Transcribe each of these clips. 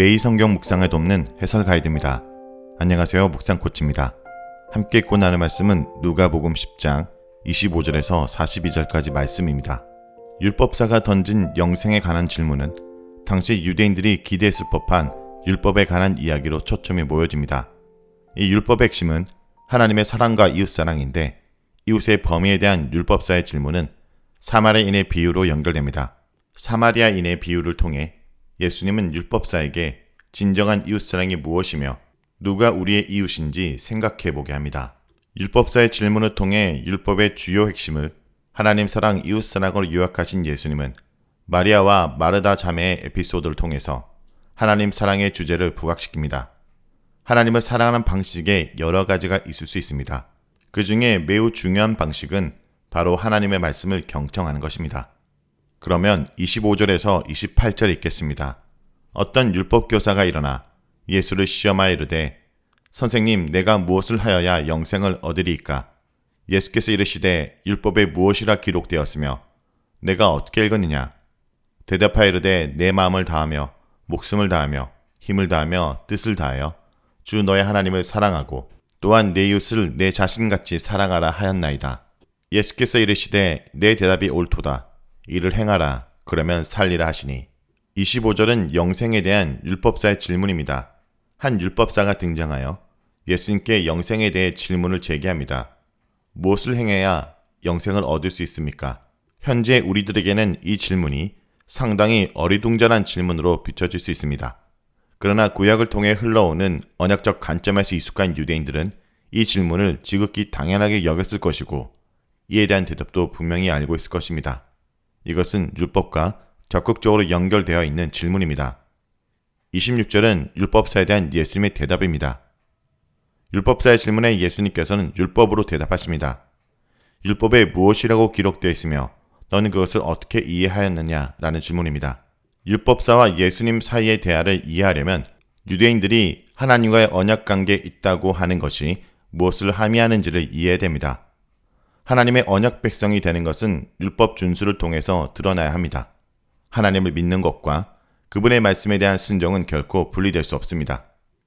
매일 성경 묵상을 돕는 해설 가이드입니다. 안녕하세요. 묵상코치입니다. 함께 읽고 나눌 말씀은 누가복음 10장 25절에서 42절까지 말씀입니다. 율법사가 던진 영생에 관한 질문은 당시 유대인들이 기대했을 법한 율법에 관한 이야기로 초점이 모여집니다. 이 율법의 핵심은 하나님의 사랑과 이웃사랑인데 이웃의 범위에 대한 율법사의 질문은 사마리아인의 비유로 연결됩니다. 사마리아인의 비유를 통해 예수님은 율법사에게 진정한 이웃사랑이 무엇이며 누가 우리의 이웃인지 생각해보게 합니다. 율법사의 질문을 통해 율법의 주요 핵심을 하나님 사랑, 이웃사랑으로 요약하신 예수님은 마리아와 마르다 자매의 에피소드를 통해서 하나님 사랑의 주제를 부각시킵니다. 하나님을 사랑하는 방식에 여러 가지가 있을 수 있습니다. 그 중에 매우 중요한 방식은 바로 하나님의 말씀을 경청하는 것입니다. 그러면 25절에서 28절 읽겠습니다. 어떤 율법교사가 일어나 예수를 시험하여 이르되 선생님, 내가 무엇을 하여야 영생을 얻으리이까? 예수께서 이르시되 율법에 무엇이라 기록되었으며 내가 어떻게 읽었느냐? 대답하여 이르되 내 마음을 다하며 목숨을 다하며 힘을 다하며 뜻을 다하여 주 너의 하나님을 사랑하고 또한 내 이웃을 내 자신같이 사랑하라 하였나이다. 예수께서 이르시되 내 대답이 옳도다. 이를 행하라. 그러면 살리라 하시니. 25절은 영생에 대한 율법사의 질문입니다. 한 율법사가 등장하여 예수님께 영생에 대해 질문을 제기합니다. 무엇을 행해야 영생을 얻을 수 있습니까? 현재 우리들에게는 이 질문이 상당히 어리둥절한 질문으로 비춰질 수 있습니다. 그러나 구약을 통해 흘러오는 언약적 관점에서 익숙한 유대인들은 이 질문을 지극히 당연하게 여겼을 것이고 이에 대한 대답도 분명히 알고 있을 것입니다. 이것은 율법과 적극적으로 연결되어 있는 질문입니다. 26절은 율법사에 대한 예수님의 대답입니다. 율법사의 질문에 예수님께서는 율법으로 대답하십니다. 율법에 무엇이라고 기록되어 있으며 너는 그것을 어떻게 이해하였느냐? 라는 질문입니다. 율법사와 예수님 사이의 대화를 이해하려면 유대인들이 하나님과의 언약관계에 있다고 하는 것이 무엇을 함의하는지를 이해해야 됩니다. 하나님의 언약 백성이 되는 것은 율법 준수를 통해서 드러나야 합니다. 하나님을 믿는 것과 그분의 말씀에 대한 순종은 결코 분리될 수 없습니다.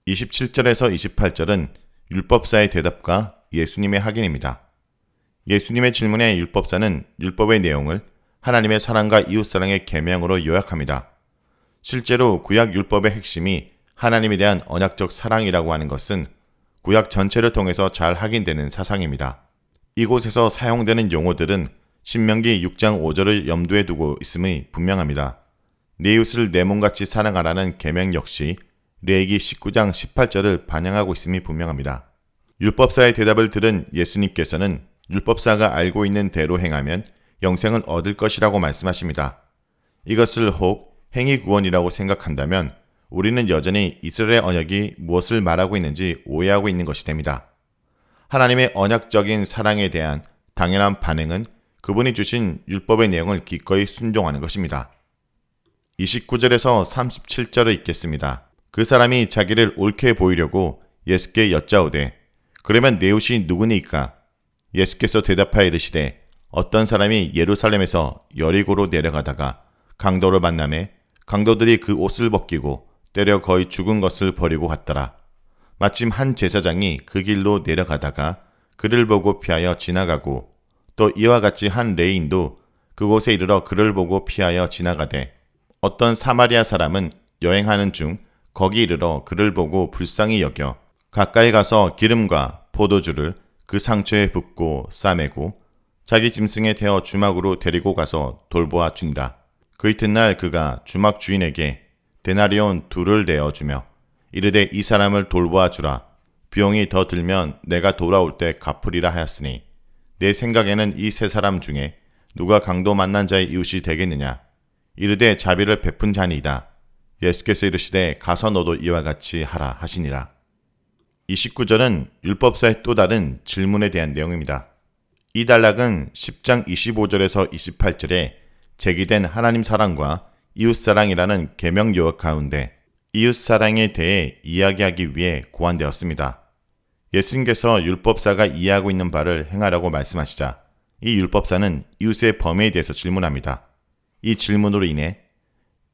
27절에서 28절은 율법사의 대답과 예수님의 확인입니다. 예수님의 질문에 율법사는 율법의 내용을 하나님의 사랑과 이웃사랑의 계명으로 요약합니다. 실제로 구약 율법의 핵심이 하나님에 대한 언약적 사랑이라고 하는 것은 구약 전체를 통해서 잘 확인되는 사상입니다. 이곳에서 사용되는 용어들은 신명기 6장 5절을 염두에 두고 있음이 분명합니다. 내 이웃을 내 몸같이 사랑하라는 계명 역시 레위기 19장 18절을 반영하고 있음이 분명합니다. 율법사의 대답을 들은 예수님께서는 율법사가 알고 있는 대로 행하면 영생을 얻을 것이라고 말씀하십니다. 이것을 혹 행위구원이라고 생각한다면 우리는 여전히 이스라엘 언약이 무엇을 말하고 있는지 오해하고 있는 것이 됩니다. 하나님의 언약적인 사랑에 대한 당연한 반응은 그분이 주신 율법의 내용을 기꺼이 순종하는 것입니다. 29절에서 37절을 읽겠습니다. 그 사람이 자기를 옳게 보이려고 예수께 여짜오되 그러면 내 이웃이 누구니까? 예수께서 대답하여 이르시되 어떤 사람이 예루살렘에서 여리고로 내려가다가 강도를 만나매 강도들이 그 옷을 벗기고 때려 거의 죽은 것을 버리고 갔더라. 마침 한 제사장이 그 길로 내려가다가 그를 보고 피하여 지나가고 또 이와 같이 한 레위인도 그곳에 이르러 그를 보고 피하여 지나가되 어떤 사마리아 사람은 여행하는 중 거기 이르러 그를 보고 불쌍히 여겨 가까이 가서 기름과 포도주를 그 상처에 붓고 싸매고 자기 짐승에 태워 주막으로 데리고 가서 돌보아 주니라. 그 이튿날 그가 주막 주인에게 데나리온 2를 내어주며 이르되 이 사람을 돌보아 주라. 비용이 더 들면 내가 돌아올 때 갚으리라 하였으니 내 생각에는 이 세 사람 중에 누가 강도 만난 자의 이웃이 되겠느냐? 이르되 자비를 베푼 자니이다. 예수께서 이르시되 가서 너도 이와 같이 하라 하시니라. 29절은 율법사의 또 다른 질문에 대한 내용입니다. 이 단락은 10장 25절에서 28절에 제기된 하나님 사랑과 이웃사랑이라는 계명 요약 가운데 이웃사랑에 대해 이야기하기 위해 고안되었습니다. 예수님께서 율법사가 이해하고 있는 바를 행하라고 말씀하시자 이 율법사는 이웃의 범위에 대해서 질문합니다. 이 질문으로 인해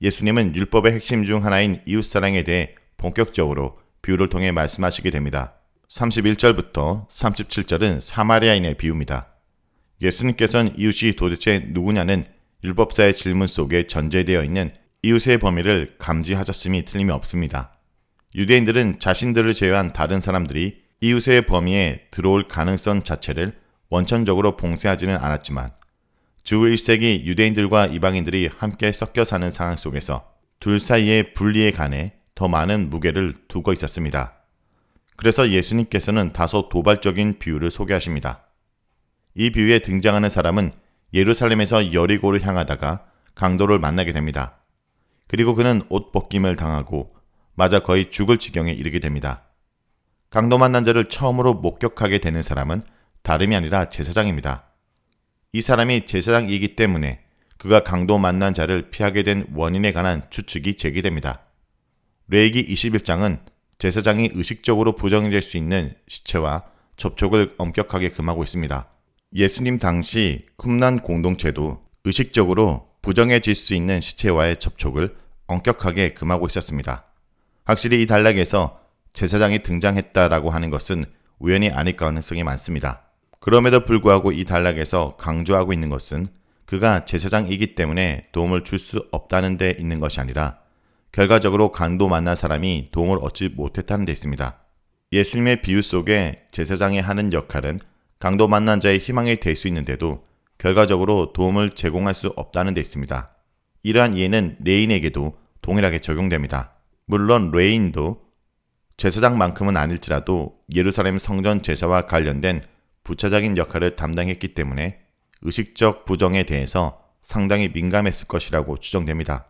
예수님은 율법의 핵심 중 하나인 이웃사랑에 대해 본격적으로 비유를 통해 말씀하시게 됩니다. 31절부터 37절은 사마리아인의 비유입니다. 예수님께서는 이웃이 도대체 누구냐는 율법사의 질문 속에 전제되어 있는 이웃의 범위를 감지하셨음이 틀림이 없습니다. 유대인들은 자신들을 제외한 다른 사람들이 이웃의 범위에 들어올 가능성 자체를 원천적으로 봉쇄하지는 않았지만 주 1세기 유대인들과 이방인들이 함께 섞여 사는 상황 속에서 둘 사이의 분리에 관해 더 많은 무게를 두고 있었습니다. 그래서 예수님께서는 다소 도발적인 비유를 소개하십니다. 이 비유에 등장하는 사람은 예루살렘에서 여리고를 향하다가 강도를 만나게 됩니다. 그리고 그는 옷 벗김을 당하고 맞아 거의 죽을 지경에 이르게 됩니다. 강도 만난 자를 처음으로 목격하게 되는 사람은 다름이 아니라 제사장입니다. 이 사람이 제사장이기 때문에 그가 강도 만난 자를 피하게 된 원인에 관한 추측이 제기됩니다. 레위기 21장은 제사장이 의식적으로 부정될 수 있는 시체와 접촉을 엄격하게 금하고 있습니다. 예수님 당시 쿰란 공동체도 의식적으로 부정해질 수 있는 시체와의 접촉을 엄격하게 금하고 있었습니다. 확실히 이 단락에서 제사장이 등장했다라고 하는 것은 우연이 아닐 가능성이 많습니다. 그럼에도 불구하고 이 단락에서 강조하고 있는 것은 그가 제사장이기 때문에 도움을 줄 수 없다는 데 있는 것이 아니라 결과적으로 강도 만난 사람이 도움을 얻지 못했다는 데 있습니다. 예수님의 비유 속에 제사장이 하는 역할은 강도 만난 자의 희망이 될 수 있는데도 결과적으로 도움을 제공할 수 없다는 데 있습니다. 이러한 이해는 레인에게도 동일하게 적용됩니다. 물론 레인도 제사장만큼은 아닐지라도 예루살렘 성전 제사와 관련된 부차적인 역할을 담당했기 때문에 의식적 부정에 대해서 상당히 민감했을 것이라고 추정됩니다.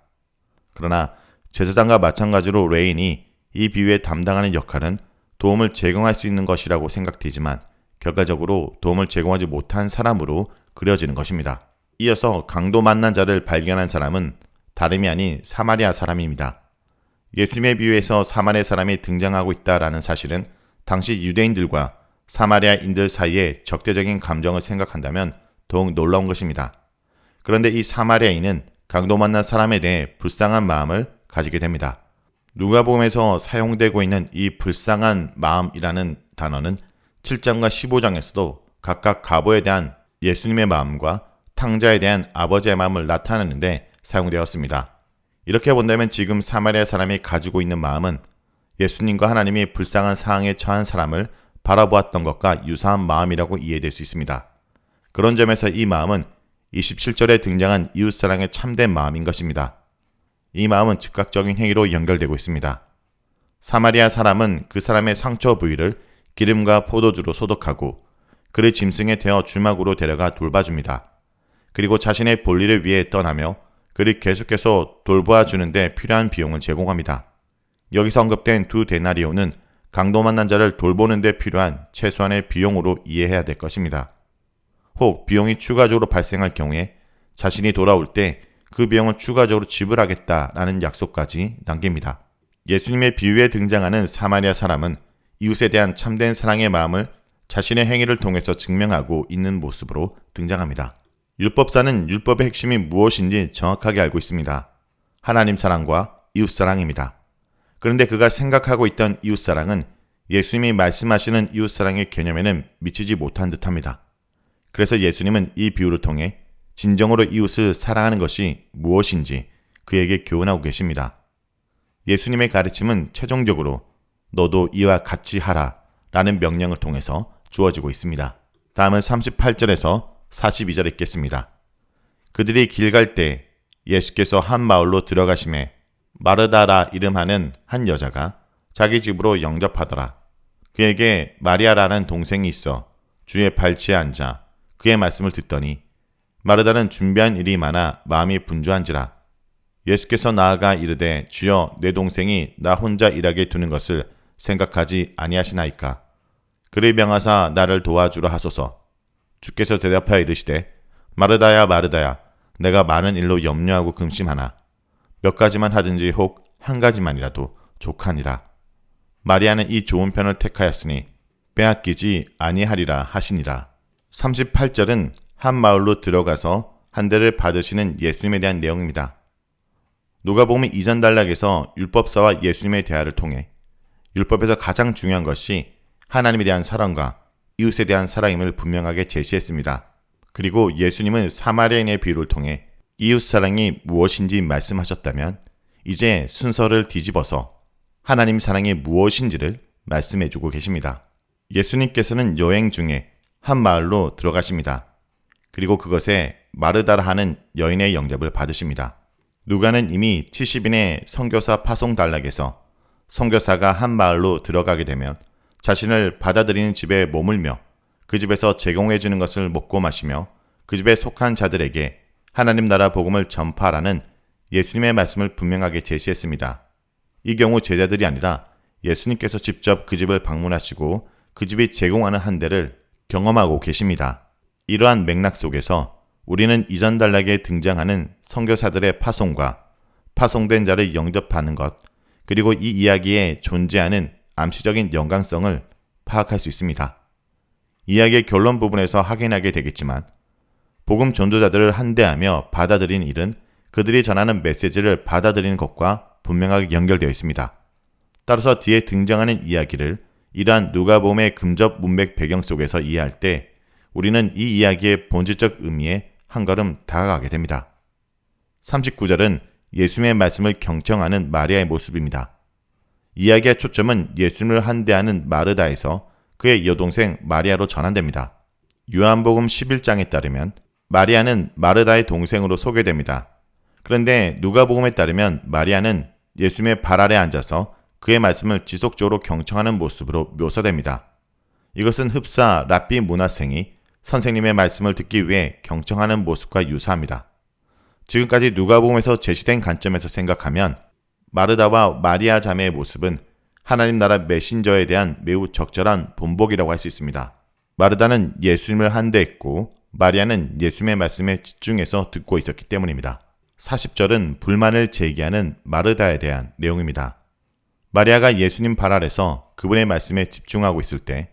그러나 제사장과 마찬가지로 레인이 이 비유에 담당하는 역할은 도움을 제공할 수 있는 것이라고 생각되지만 결과적으로 도움을 제공하지 못한 사람으로 그려지는 것입니다. 이어서 강도 만난 자를 발견한 사람은 다름이 아닌 사마리아 사람입니다. 예수님의 비유에서 사마리아 사람이 등장하고 있다라는 사실은 당시 유대인들과 사마리아인들 사이에 적대적인 감정을 생각한다면 더욱 놀라운 것입니다. 그런데 이 사마리아인은 강도 만난 사람에 대해 불쌍한 마음을 가지게 됩니다. 누가복음에서 사용되고 있는 이 불쌍한 마음이라는 단어는 7장과 15장에서도 각각 가보에 대한 예수님의 마음과 탕자에 대한 아버지의 마음을 나타내는데 사용되었습니다. 이렇게 본다면 지금 사마리아 사람이 가지고 있는 마음은 예수님과 하나님이 불쌍한 상황에 처한 사람을 바라보았던 것과 유사한 마음이라고 이해될 수 있습니다. 그런 점에서 이 마음은 27절에 등장한 이웃사랑의 참된 마음인 것입니다. 이 마음은 즉각적인 행위로 연결되고 있습니다. 사마리아 사람은 그 사람의 상처 부위를 기름과 포도주로 소독하고 그를 짐승에 태워 주막으로 데려가 돌봐줍니다. 그리고 자신의 볼일을 위해 떠나며 그를 계속해서 돌보아주는 데 필요한 비용을 제공합니다. 여기서 언급된 2데나리온은 강도 만난 자를 돌보는 데 필요한 최소한의 비용으로 이해해야 될 것입니다. 혹 비용이 추가적으로 발생할 경우에 자신이 돌아올 때 그 비용을 추가적으로 지불하겠다라는 약속까지 남깁니다. 예수님의 비유에 등장하는 사마리아 사람은 이웃에 대한 참된 사랑의 마음을 자신의 행위를 통해서 증명하고 있는 모습으로 등장합니다. 율법사는 율법의 핵심이 무엇인지 정확하게 알고 있습니다. 하나님 사랑과 이웃 사랑입니다. 그런데 그가 생각하고 있던 이웃 사랑은 예수님이 말씀하시는 이웃 사랑의 개념에는 미치지 못한 듯합니다. 그래서 예수님은 이 비유를 통해 진정으로 이웃을 사랑하는 것이 무엇인지 그에게 교훈하고 계십니다. 예수님의 가르침은 최종적으로 너도 이와 같이 하라 라는 명령을 통해서 주어지고 있습니다. 다음은 38절에서 42절 읽겠습니다. 그들이 길 갈 때 예수께서 한 마을로 들어가심에 마르다라 이름하는 한 여자가 자기 집으로 영접하더라. 그에게 마리아라는 동생이 있어 주의 발치에 앉아 그의 말씀을 듣더니 마르다는 준비한 일이 많아 마음이 분주한지라. 예수께서 나아가 이르되 주여 내 동생이 나 혼자 일하게 두는 것을 생각하지 아니하시나이까. 그를 명하사 나를 도와주라 하소서. 주께서 대답하여 이르시되 마르다야 마르다야 내가 많은 일로 염려하고 금심하나 몇 가지만 하든지 혹 한 가지만이라도 족하니라. 마리아는 이 좋은 편을 택하였으니 빼앗기지 아니하리라 하시니라. 38절은 한 마을로 들어가서 한 대를 받으시는 예수님에 대한 내용입니다. 누가복음 이전 단락에서 율법사와 예수님의 대화를 통해 율법에서 가장 중요한 것이 하나님에 대한 사랑과 이웃에 대한 사랑임을 분명하게 제시했습니다. 그리고 예수님은 사마리아인의 비유를 통해 이웃 사랑이 무엇인지 말씀하셨다면 이제 순서를 뒤집어서 하나님 사랑이 무엇인지를 말씀해주고 계십니다. 예수님께서는 여행 중에 한 마을로 들어가십니다. 그리고 그것에 마르다라 하는 여인의 영접을 받으십니다. 누가는 이미 70인의 선교사 파송 단락에서 선교사가 한 마을로 들어가게 되면 자신을 받아들이는 집에 머물며 그 집에서 제공해 주는 것을 먹고 마시며 그 집에 속한 자들에게 하나님 나라 복음을 전파하라는 예수님의 말씀을 분명하게 제시했습니다. 이 경우 제자들이 아니라 예수님께서 직접 그 집을 방문하시고 그 집이 제공하는 한 대를 경험하고 계십니다. 이러한 맥락 속에서 우리는 이전 단락에 등장하는 선교사들의 파송과 파송된 자를 영접하는 것, 그리고 이 이야기에 존재하는 암시적인 연관성을 파악할 수 있습니다. 이야기의 결론 부분에서 확인하게 되겠지만 복음 전도자들을 한대하며 받아들인 일은 그들이 전하는 메시지를 받아들이는 것과 분명하게 연결되어 있습니다. 따라서 뒤에 등장하는 이야기를 이러한 누가복음의 근접 문맥 배경 속에서 이해할 때 우리는 이 이야기의 본질적 의미에 한 걸음 다가가게 됩니다. 39절은 예수님의 말씀을 경청하는 마리아의 모습입니다. 이야기의 초점은 예수님을 한대하는 마르다에서 그의 여동생 마리아로 전환됩니다. 요한복음 11장에 따르면 마리아는 마르다의 동생으로 소개됩니다. 그런데 누가복음에 따르면 마리아는 예수님의 발 아래 앉아서 그의 말씀을 지속적으로 경청하는 모습으로 묘사됩니다. 이것은 흡사 랍비 문하생이 선생님의 말씀을 듣기 위해 경청하는 모습과 유사합니다. 지금까지 누가복음에서 제시된 관점에서 생각하면 마르다와 마리아 자매의 모습은 하나님 나라 메신저에 대한 매우 적절한 본보기라고 할 수 있습니다. 마르다는 예수님을 한대했고 마리아는 예수님의 말씀에 집중해서 듣고 있었기 때문입니다. 40절은 불만을 제기하는 마르다에 대한 내용입니다. 마리아가 예수님 발 아래서 그분의 말씀에 집중하고 있을 때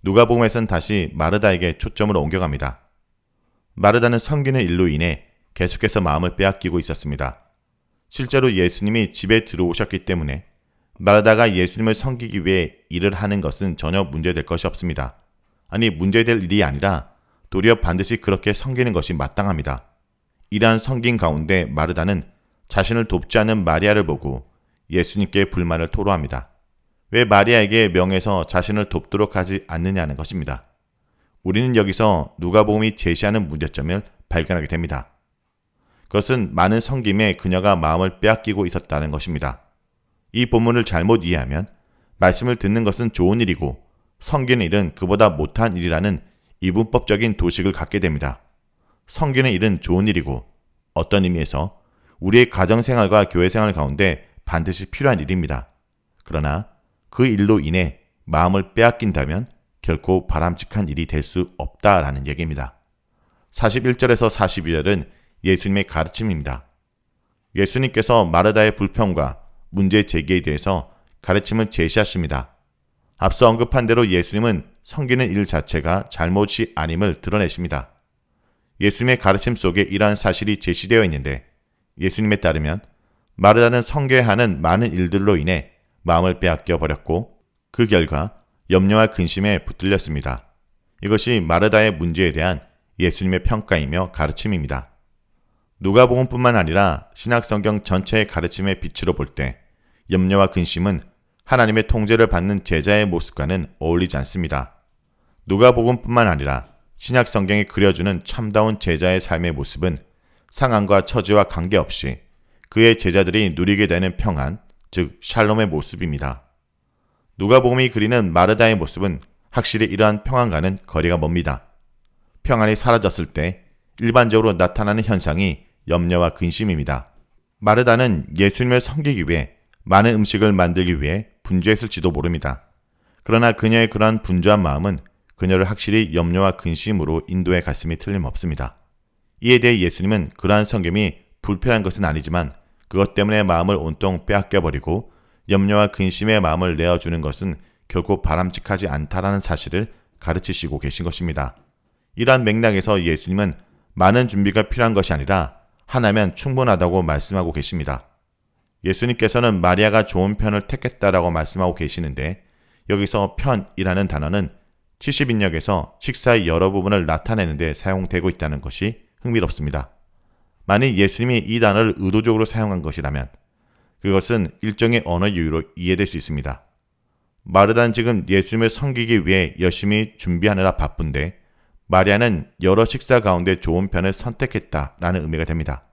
누가복음에선 다시 마르다에게 초점을 옮겨갑니다. 마르다는 섬기는 일로 인해 계속해서 마음을 빼앗기고 있었습니다. 실제로 예수님이 집에 들어오셨기 때문에 마르다가 예수님을 섬기기 위해 일을 하는 것은 전혀 문제될 것이 없습니다. 아니, 문제될 일이 아니라 도리어 반드시 그렇게 섬기는 것이 마땅합니다. 이러한 섬김 가운데 마르다는 자신을 돕지 않는 마리아를 보고 예수님께 불만을 토로합니다. 왜 마리아에게 명해서 자신을 돕도록 하지 않느냐는 것입니다. 우리는 여기서 누가복음이 제시하는 문제점을 발견하게 됩니다. 그것은 많은 섬김에 그녀가 마음을 빼앗기고 있었다는 것입니다. 이 본문을 잘못 이해하면 말씀을 듣는 것은 좋은 일이고 섬기는 일은 그보다 못한 일이라는 이분법적인 도식을 갖게 됩니다. 섬기는 일은 좋은 일이고 어떤 의미에서 우리의 가정생활과 교회생활 가운데 반드시 필요한 일입니다. 그러나 그 일로 인해 마음을 빼앗긴다면 결코 바람직한 일이 될 수 없다라는 얘기입니다. 41절에서 42절은 예수님의 가르침입니다. 예수님께서 마르다의 불평과 문제 제기에 대해서 가르침을 제시하십니다. 앞서 언급한 대로 예수님은 섬기는 일 자체가 잘못이 아님을 드러내십니다. 예수님의 가르침 속에 이러한 사실이 제시되어 있는데 예수님에 따르면 마르다는 섬겨야 하는 많은 일들로 인해 마음을 빼앗겨 버렸고 그 결과 염려와 근심에 붙들렸습니다. 이것이 마르다의 문제에 대한 예수님의 평가이며 가르침입니다. 누가복음뿐만 아니라 신약성경 전체의 가르침의 빛으로 볼 때 염려와 근심은 하나님의 통제를 받는 제자의 모습과는 어울리지 않습니다. 누가복음뿐만 아니라 신약성경이 그려주는 참다운 제자의 삶의 모습은 상황과 처지와 관계없이 그의 제자들이 누리게 되는 평안, 즉 샬롬의 모습입니다. 누가복음이 그리는 마르다의 모습은 확실히 이러한 평안과는 거리가 멉니다. 평안이 사라졌을 때 일반적으로 나타나는 현상이 염려와 근심입니다. 마르다는 예수님을 섬기기 위해 많은 음식을 만들기 위해 분주했을지도 모릅니다. 그러나 그녀의 그러한 분주한 마음은 그녀를 확실히 염려와 근심으로 인도해 갔음이 틀림없습니다. 이에 대해 예수님은 그러한 섬김이 불편한 것은 아니지만 그것 때문에 마음을 온통 빼앗겨버리고 염려와 근심의 마음을 내어주는 것은 결코 바람직하지 않다라는 사실을 가르치시고 계신 것입니다. 이러한 맥락에서 예수님은 많은 준비가 필요한 것이 아니라 하나면 충분하다고 말씀하고 계십니다. 예수님께서는 마리아가 좋은 편을 택했다라고 말씀하고 계시는데 여기서 편이라는 단어는 70인역에서 식사의 여러 부분을 나타내는 데 사용되고 있다는 것이 흥미롭습니다. 만일 예수님이 이 단어를 의도적으로 사용한 것이라면 그것은 일종의 언어 유희로 이해될 수 있습니다. 마르다는 지금 예수님을 섬기기 위해 열심히 준비하느라 바쁜데 마리아는 여러 식사 가운데 좋은 편을 선택했다라는 의미가 됩니다.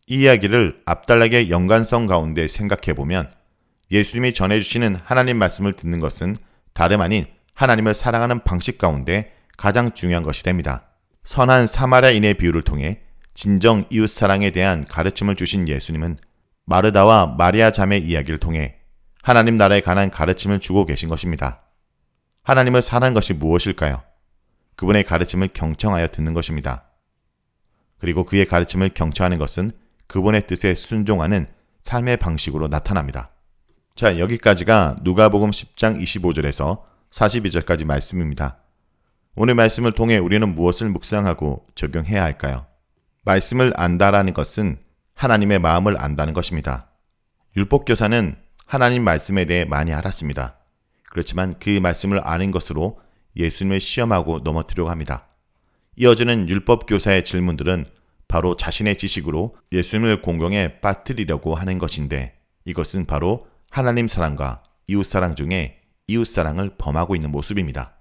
이 이야기를 앞달락의 연관성 가운데 생각해보면 예수님이 전해주시는 하나님 말씀을 듣는 것은 다름 아닌 하나님을 사랑하는 방식 가운데 가장 중요한 것이 됩니다. 선한 사마리아인의 비유를 통해 진정 이웃사랑에 대한 가르침을 주신 예수님은 마르다와 마리아 자매 이야기를 통해 하나님 나라에 관한 가르침을 주고 계신 것입니다. 하나님을 사랑하는 것이 무엇일까요? 그분의 가르침을 경청하여 듣는 것입니다. 그리고 그의 가르침을 경청하는 것은 그분의 뜻에 순종하는 삶의 방식으로 나타납니다. 자, 여기까지가 누가복음 10장 25절에서 42절까지 말씀입니다. 오늘 말씀을 통해 우리는 무엇을 묵상하고 적용해야 할까요? 말씀을 안다라는 것은 하나님의 마음을 안다는 것입니다. 율법교사는 하나님 말씀에 대해 많이 알았습니다. 그렇지만 그 말씀을 아는 것으로 예수님을 시험하고 넘어뜨리려고 합니다. 이어지는 율법교사의 질문들은 바로 자신의 지식으로 예수님을 공경에 빠뜨리려고 하는 것인데 이것은 바로 하나님 사랑과 이웃사랑 중에 이웃사랑을 범하고 있는 모습입니다.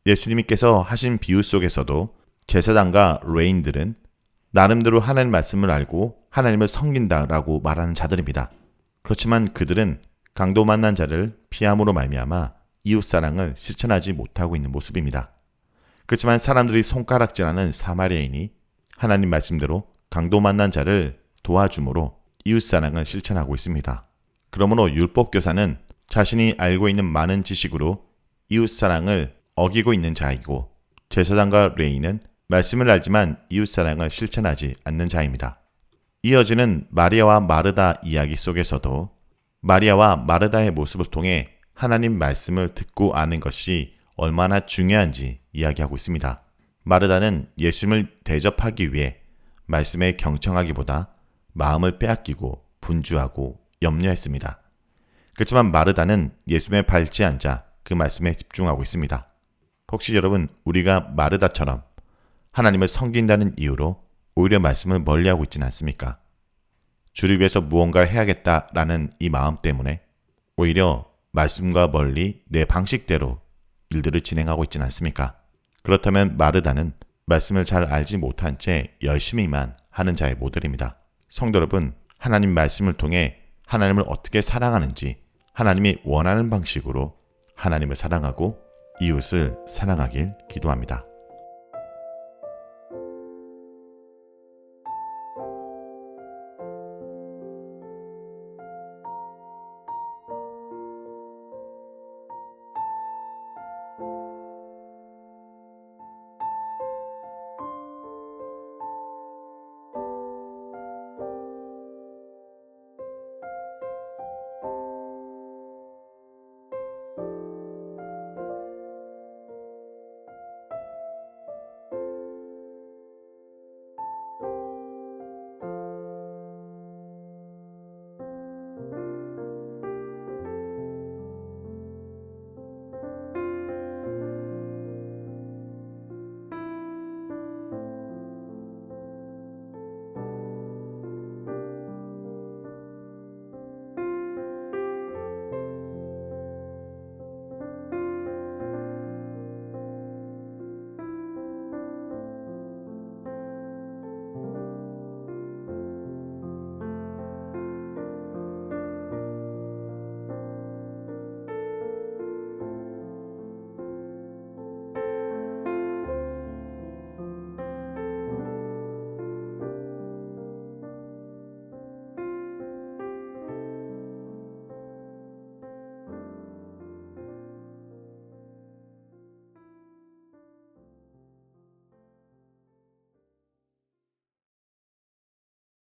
예수님께서 하신 비유 속에서도 제사장과 레인들은 나름대로 하나님 말씀을 알고 하나님을 섬긴다라고 말하는 자들입니다. 그렇지만 그들은 강도 만난 자를 피함으로 말미암아 이웃사랑을 실천하지 못하고 있는 모습입니다. 그렇지만 사람들이 손가락질하는 사마리아인이 하나님 말씀대로 강도 만난 자를 도와줌으로 이웃사랑을 실천하고 있습니다. 그러므로 율법교사는 자신이 알고 있는 많은 지식으로 이웃사랑을 어기고 있는 자이고 제사장과 레위인은 말씀을 알지만 이웃사랑을 실천하지 않는 자입니다. 이어지는 마리아와 마르다 이야기 속에서도 마리아와 마르다의 모습을 통해 하나님 말씀을 듣고 아는 것이 얼마나 중요한지 이야기하고 있습니다. 마르다는 예수님을 대접하기 위해 말씀에 경청하기보다 마음을 빼앗기고 분주하고 염려했습니다. 그렇지만 마르다는 예수님의 발치에 앉아 그 말씀에 집중하고 있습니다. 혹시 여러분 우리가 마르다처럼 하나님을 섬긴다는 이유로 오히려 말씀을 멀리하고 있지는 않습니까? 주를 위해서 무언가를 해야겠다라는 이 마음 때문에 오히려 말씀과 멀리 내 방식대로 일들을 진행하고 있지는 않습니까? 그렇다면 마르다는 말씀을 잘 알지 못한 채 열심히만 하는 자의 모델입니다. 성도 여러분, 하나님 말씀을 통해 하나님을 어떻게 사랑하는지 하나님이 원하는 방식으로 하나님을 사랑하고 이웃을 사랑하길 기도합니다.